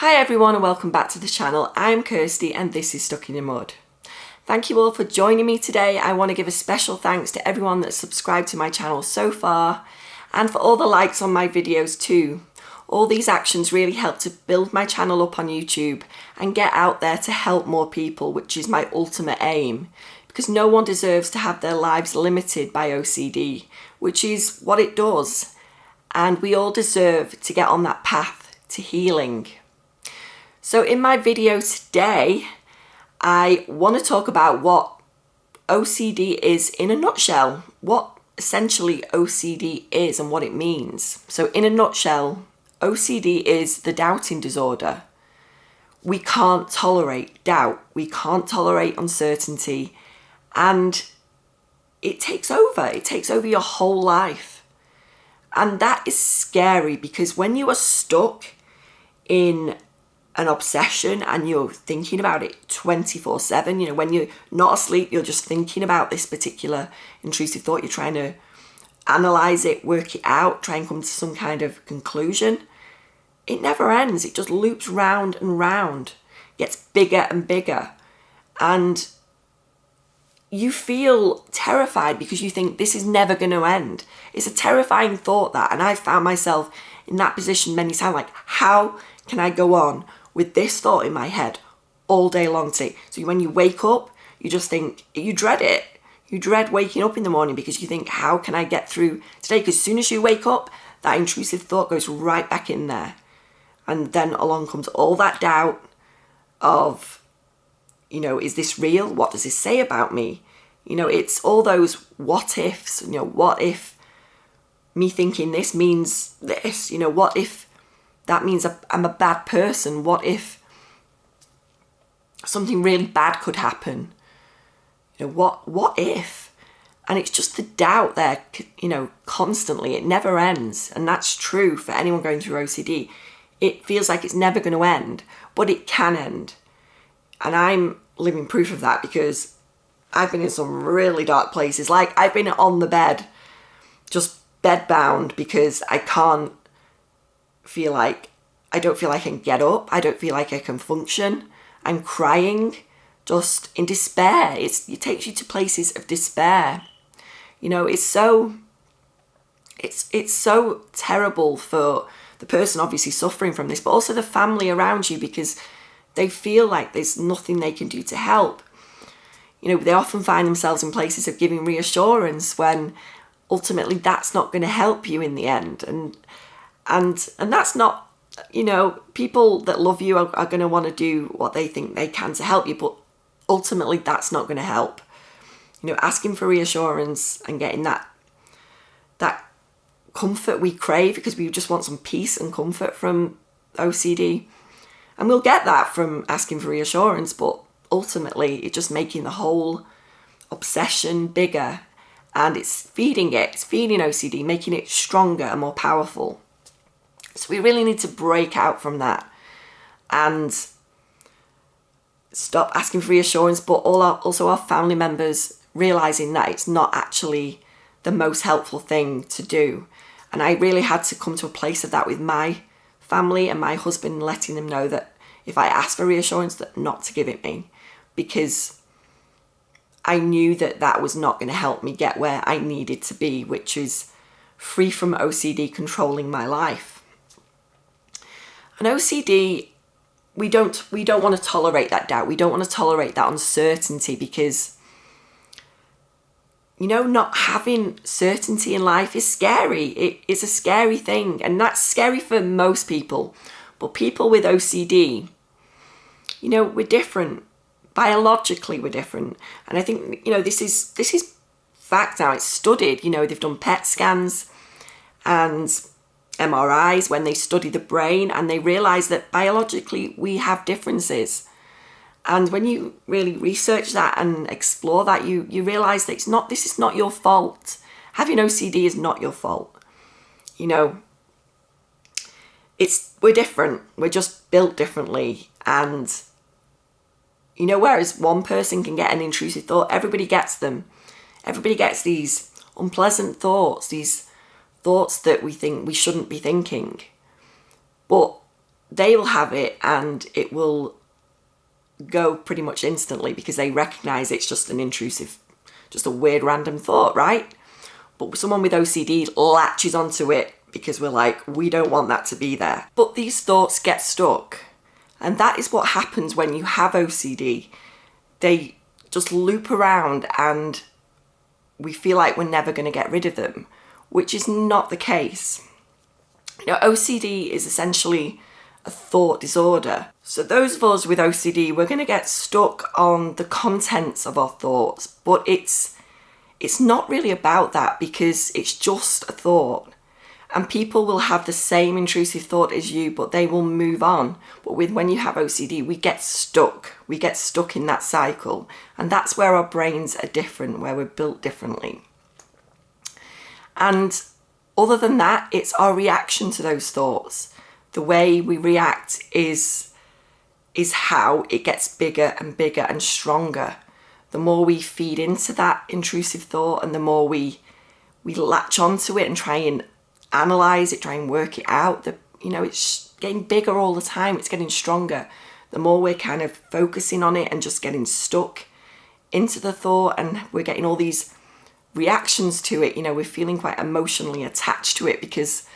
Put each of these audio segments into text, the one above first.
Hi everyone and welcome back to the channel. I'm Kirsty and this is Stuck in the Mud. Thank you all for joining me today. I want to give a special thanks to everyone that's subscribed to my channel so far and for all the likes on my videos too. All these actions really help to build my channel up on YouTube and get out there to help more people, which is my ultimate aim. Because no one deserves to have their lives limited by OCD, which is what it does. And we all deserve to get on that path to healing. So in my video today, I want to talk about what OCD is in a nutshell, what essentially OCD is and what it means. So in a nutshell, OCD is the doubting disorder. We can't tolerate doubt, we can't tolerate uncertainty, and it takes over your whole life. And that is scary because when you are stuck in an obsession and you're thinking about it 24/7, when you're not asleep, you're just thinking about this particular intrusive thought, you're trying to analyze it, work it out, try and come to some kind of conclusion. It never ends. It just loops round and round, gets bigger and bigger. And you feel terrified because you think this is never going to end. It's a terrifying thought, that. And I found myself in that position many times, like, how can I go on with this thought in my head all day long? So when you wake up, you just think, you dread it. You dread waking up in the morning because you think, how can I get through today? Because as soon as you wake up, that intrusive thought goes right back in there. And then along comes all that doubt of, is this real? What does this say about me? It's all those what ifs. What if me thinking this means this? What if that means I'm a bad person? What if something really bad could happen? What if? And it's just the doubt there, constantly. It never ends. And that's true for anyone going through OCD. It feels like it's never going to end, but it can end. And I'm living proof of that because I've been in some really dark places. Like, I've been on the bed, just bedbound, because I don't feel like I can get up. I don't feel like I can function. I'm crying, just in despair. It takes you to places of despair. It's so terrible for the person obviously suffering from this, but also the family around you, because they feel like there's nothing they can do to help. They often find themselves in places of giving reassurance when ultimately that's not going to help you in the end. And that's not, people that love you are going to want to do what they think they can to help you, but ultimately that's not going to help. Asking for reassurance and getting that comfort we crave, because we just want some peace and comfort from OCD. And we'll get that from asking for reassurance, but ultimately it's just making the whole obsession bigger, and it's feeding OCD, making it stronger and more powerful. So we really need to break out from that and stop asking for reassurance, but also our family members realizing that it's not actually the most helpful thing to do. And I really had to come to a place of that with my family and my husband, letting them know that if I asked for reassurance, that not to give it me, because I knew that was not going to help me get where I needed to be, which is free from OCD controlling my life. And OCD, we don't want to tolerate that doubt. We don't want to tolerate that uncertainty, because not having certainty in life is scary. It is a scary thing, and that's scary for most people. But people with OCD, we're different. Biologically, we're different. And I think, this is fact now. It's studied. They've done PET scans and MRIs when they study the brain, and they realize that biologically we have differences. And when you really research that and explore that, you realize that this is not your fault. Having OCD is not your fault. We're different. We're just built differently. And whereas one person can get an intrusive thought, everybody gets them. Everybody gets these unpleasant thoughts, these thoughts that we think we shouldn't be thinking. But they will have it and it will go pretty much instantly because they recognize it's just an intrusive, just a weird random thought, right? But someone with OCD latches onto it because we're like, we don't want that to be there. But these thoughts get stuck. And that is what happens when you have OCD. They just loop around and we feel like we're never going to get rid of them, which is not the case. You know, OCD is essentially a thought disorder. So those of us with OCD, we're going to get stuck on the contents of our thoughts, but it's not really about that because it's just a thought. And people will have the same intrusive thought as you, but they will move on. But when you have OCD, we get stuck. We get stuck in that cycle. And that's where our brains are different, where we're built differently. And other than that, it's our reaction to those thoughts. The way we react is how it gets bigger and bigger and stronger. The more we feed into that intrusive thought and the more we latch onto it and try and analyze it, try and work it out, it's getting bigger all the time, it's getting stronger. The more we're kind of focusing on it and just getting stuck into the thought, and we're getting all these reactions to it, we're feeling quite emotionally attached to it because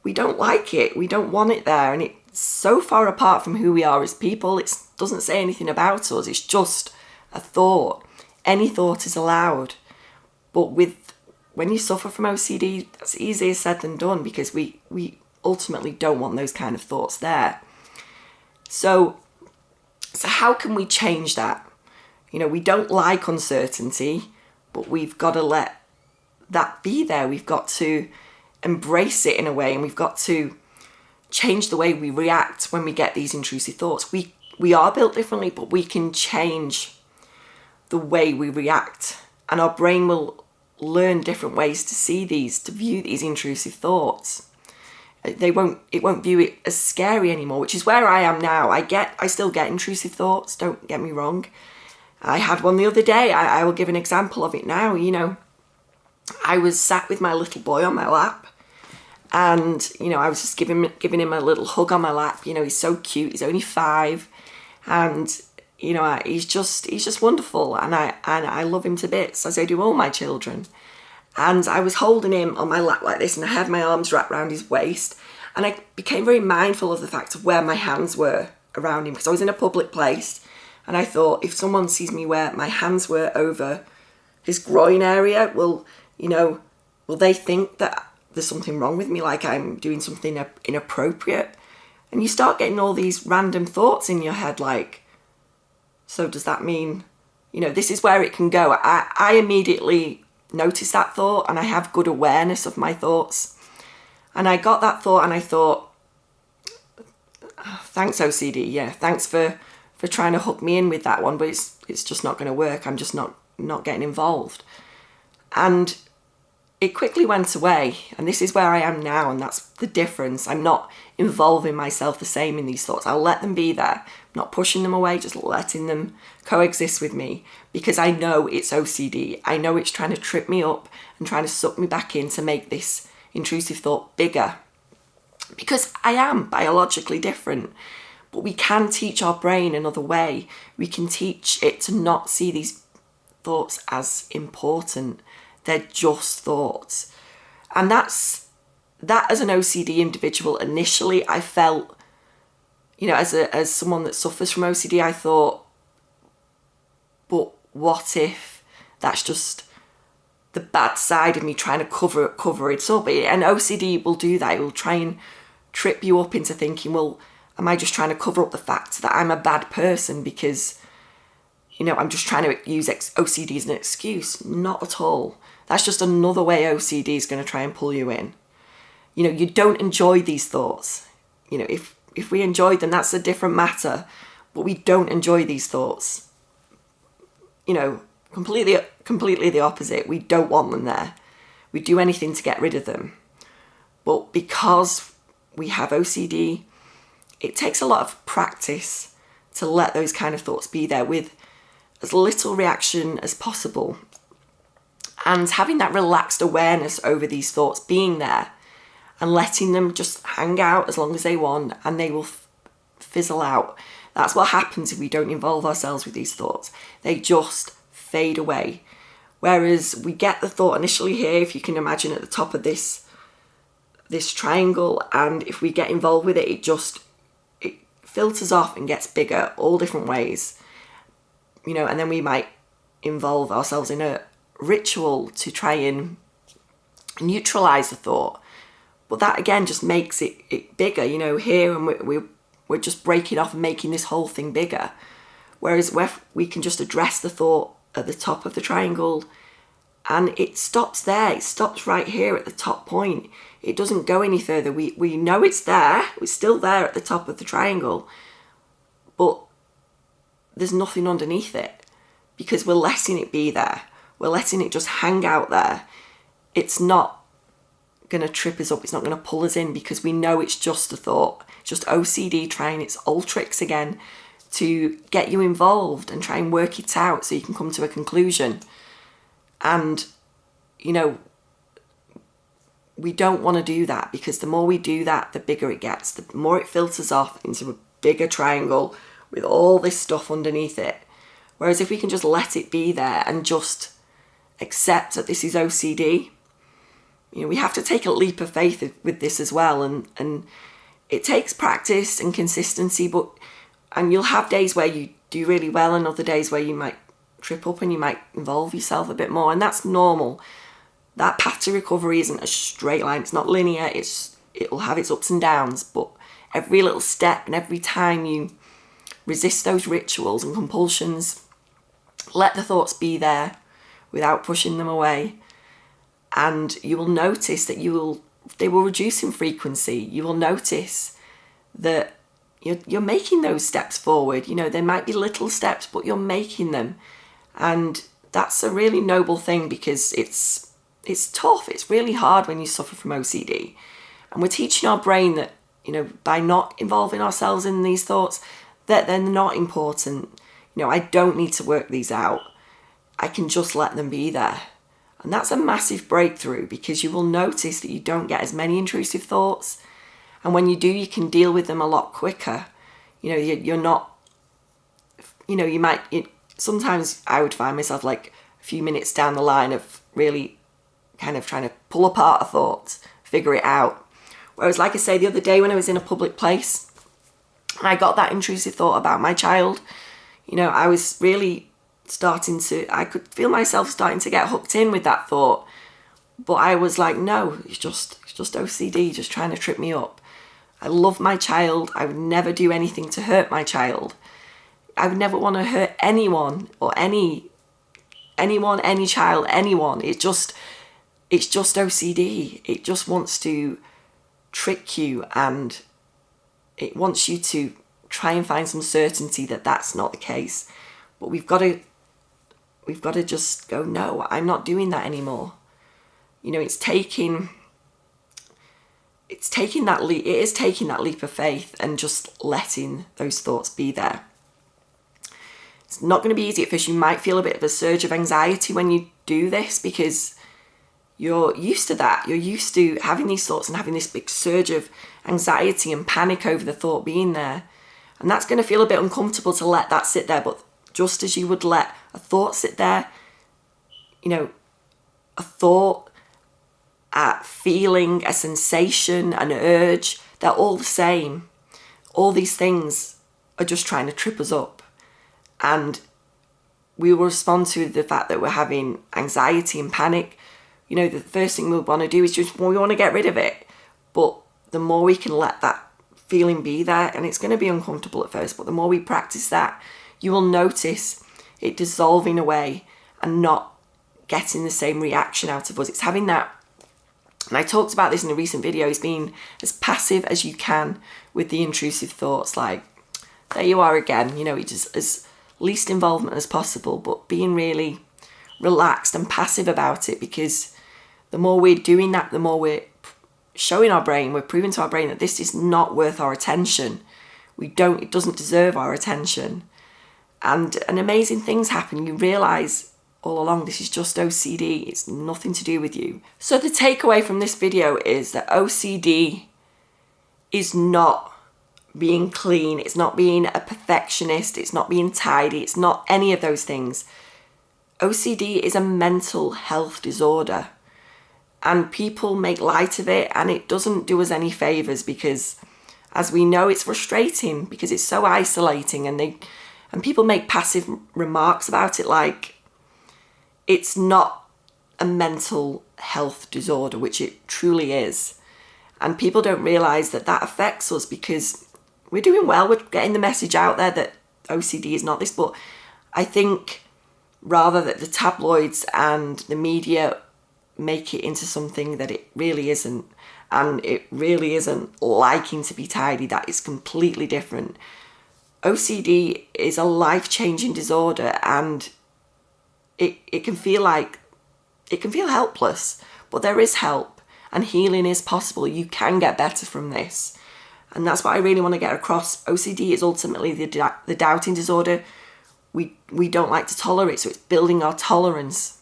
we don't like it, we don't want it there, and it's so far apart from who we are as people. It doesn't say anything about us, it's just a thought. Any thought is allowed. But when you suffer from OCD, that's easier said than done because we ultimately don't want those kind of thoughts there. So how can we change that? We don't like uncertainty, but we've got to let that be there. We've got to embrace it in a way, and we've got to change the way we react when we get these intrusive thoughts. We are built differently, but we can change the way we react, and our brain will learn different ways to view these intrusive thoughts. It won't view it as scary anymore, which is where I am now. I still get intrusive thoughts, don't get me wrong. I had one the other day. I will give an example of it now. I was sat with my little boy on my lap, and I was just giving him a little hug on my lap. He's so cute. He's only 5, and he's just wonderful, and I love him to bits, as I do all my children. And I was holding him on my lap like this, and I had my arms wrapped around his waist, and I became very mindful of the fact of where my hands were around him because I was in a public place, and I thought, if someone sees me where my hands were over his groin area, will they think that there's something wrong with me, like I'm doing something inappropriate? And you start getting all these random thoughts in your head, like, so does that mean, this is where it can go. I immediately noticed that thought, and I have good awareness of my thoughts. And I got that thought and I thought, thanks OCD, yeah, thanks for trying to hook me in with that one, but it's just not going to work. I'm just not getting involved. And it quickly went away, and this is where I am now, and that's the difference. I'm not involving myself the same in these thoughts. I'll let them be there, I'm not pushing them away, just letting them coexist with me, because I know it's OCD. I know it's trying to trip me up and trying to suck me back in to make this intrusive thought bigger, because I am biologically different. But we can teach our brain another way. We can teach it to not see these thoughts as important. They're just thoughts. And that as an OCD individual, initially I felt, as someone that suffers from OCD, I thought, but what if that's just the bad side of me trying to cover it up? And OCD will do that. It will try and trip you up into thinking, well, am I just trying to cover up the fact that I'm a bad person because, I'm just trying to use OCD as an excuse? Not at all. That's just another way OCD is going to try and pull you in. You don't enjoy these thoughts. If we enjoyed them, that's a different matter. But we don't enjoy these thoughts. Completely the opposite. We don't want them there. We do anything to get rid of them. But because we have OCD, it takes a lot of practice to let those kind of thoughts be there with as little reaction as possible. And having that relaxed awareness over these thoughts being there and letting them just hang out as long as they want, and they will fizzle out. That's what happens if we don't involve ourselves with these thoughts. They just fade away. Whereas we get the thought initially here, if you can imagine, at the top of this triangle, and if we get involved with it, it filters off and gets bigger all different ways. And then we might involve ourselves in a ritual to try and neutralize the thought. But that again just makes it bigger, here, and we're just breaking off and making this whole thing bigger. Whereas we can just address the thought at the top of the triangle, and it stops there. It stops right here at the top point. It doesn't go any further. We know it's there. It's still there at the top of the triangle, but there's nothing underneath it because we're letting it be there. We're letting it just hang out there. It's not going to trip us up. It's not going to pull us in because we know it's just a thought. It's just OCD trying its old tricks again to get you involved and try and work it out so you can come to a conclusion. And, we don't want to do that, because the more we do that, the bigger it gets. The more it filters off into a bigger triangle with all this stuff underneath it. Whereas if we can just let it be there and just accept that this is OCD, we have to take a leap of faith with this as well. And it takes practice and consistency, and you'll have days where you do really well and other days where you might trip up and you might involve yourself a bit more, and that's normal. That path to recovery isn't a straight line. It's not linear. It'll have its ups and downs, but every little step and every time you resist those rituals and compulsions, let the thoughts be there without pushing them away, and you will notice that they will reduce in frequency. You will notice that you're making those steps forward. There might be little steps, but you're making them. And that's a really noble thing, because it's tough. It's really hard when you suffer from OCD. And we're teaching our brain that, by not involving ourselves in these thoughts, that they're not important. I don't need to work these out. I can just let them be there. And that's a massive breakthrough, because you will notice that you don't get as many intrusive thoughts. And when you do, you can deal with them a lot quicker. You're not, you might, sometimes I would find myself like a few minutes down the line of really kind of trying to pull apart a thought, figure it out. Whereas, like I say, the other day when I was in a public place and I got that intrusive thought about my child, I was really I could feel myself starting to get hooked in with that thought. But I was like, no, it's just OCD, just trying to trip me up. I love my child. I would never do anything to hurt my child. I would never want to hurt anyone or any child, anyone. It's just OCD. It just wants to trick you, and it wants you to try and find some certainty that that's not the case. But we've got to just go, no, I'm not doing that anymore. It's taking that leap. It is taking that leap of faith and just letting those thoughts be there. It's not going to be easy at first. You might feel a bit of a surge of anxiety when you do this, because you're used to that. You're used to having these thoughts and having this big surge of anxiety and panic over the thought being there. And that's going to feel a bit uncomfortable to let that sit there. But just as you would let a thought sit there, a thought, a feeling, a sensation, an urge, they're all the same. All these things are just trying to trip us up. And we will respond to the fact that we're having anxiety and panic. The first thing we want to do is we want to get rid of it. But the more we can let that feeling be there, and it's going to be uncomfortable at first, but the more we practice that, you will notice it dissolving away and not getting the same reaction out of us. It's having that, and I talked about this in a recent video, is being as passive as you can with the intrusive thoughts. Like, there you are again, just as least involvement as possible, but being really relaxed and passive about it, because the more we're doing that, the more we're showing our brain, we're proving to our brain that this is not worth our attention. It doesn't deserve our attention. And amazing things happen. You realise all along this is just OCD. It's nothing to do with you. So the takeaway from this video is that OCD is not being clean, it's not being a perfectionist, it's not being tidy, it's not any of those things. OCD is a mental health disorder, and people make light of it, and it doesn't do us any favours, because as we know, it's frustrating because it's so isolating, and people make passive remarks about it like it's not a mental health disorder, which it truly is. And people don't realise that that affects us, because we're doing well, we're getting the message out there that OCD is not this, but I think rather that the tabloids and the media make it into something that it really isn't, and it really isn't liking to be tidy. That is completely different. OCD is a life-changing disorder, and it can feel helpless, but there is help, and healing is possible. You can get better from this, and that's what I really want to get across. OCD is ultimately the doubting disorder. We don't like to tolerate, so it's building our tolerance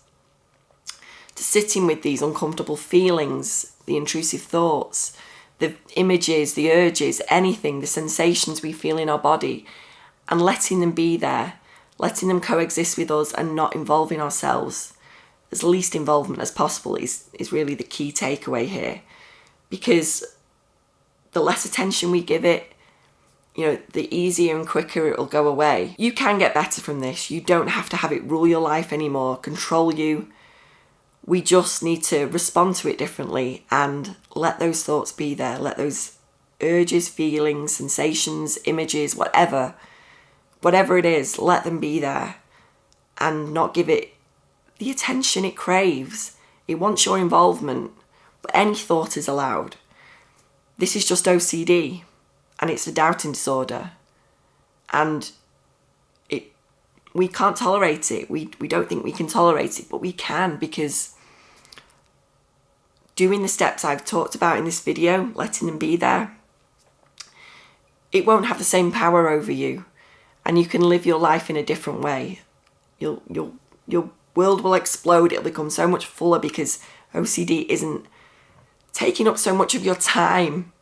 to sitting with these uncomfortable feelings, the intrusive thoughts, the images, the urges, anything, the sensations we feel in our body, and letting them be there, letting them coexist with us and not involving ourselves. As least involvement as possible is really the key takeaway here, because the less attention we give it, the easier and quicker it will go away. You can get better from this. You don't have to have it rule your life anymore, control you. We just need to respond to it differently and let those thoughts be there. Let those urges, feelings, sensations, images, whatever it is, let them be there, and not give it the attention it craves. It wants your involvement, but any thought is allowed. This is just OCD, and it's a doubting disorder, and we can't tolerate it. We don't think we can tolerate it, but we can, because doing the steps I've talked about in this video, letting them be there, it won't have the same power over you, and you can live your life in a different way. Your world will explode. It'll become so much fuller, because OCD isn't taking up so much of your time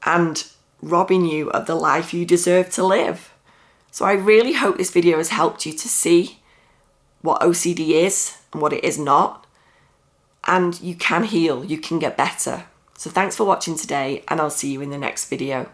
and robbing you of the life you deserve to live. So I really hope this video has helped you to see what OCD is and what it is not. And you can heal, you can get better. So thanks for watching today, and I'll see you in the next video.